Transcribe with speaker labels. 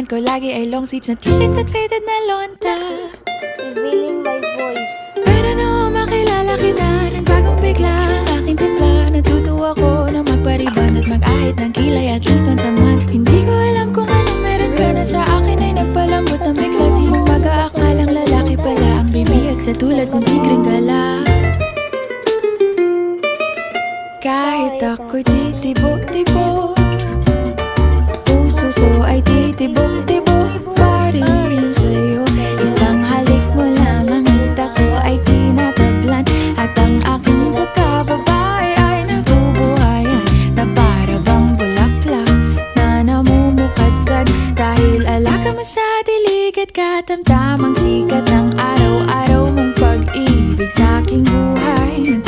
Speaker 1: ko lagi ay long sleeves na t-shirt at faded na lonta.
Speaker 2: Revealing my voice.
Speaker 1: Pero nung makilala kita, nagbagong bigla ang aking timpla. Natutuwa ko na magpariban at mag-ahit ng kilay at least once a month. Hindi ko alam kung anong meron ka na sa akin ay nagpalambot ng bigla. Sinong mag-aakalang lalaki pala ang bibihag sa tulad ng tigreng gala. Kahit ako'y titibo-tibo, puso ko ay titibong-tibo pa rin sa'yo. Isang halik mo lamang at ako ay tinatablan, at ang aking pagkababae ay nabubuhayan na para bang bulaklak na namumukadkad. Dahil alaga mo sa dilig at katamtamang sikat ng araw-araw mong pag-ibig sa aking buhay.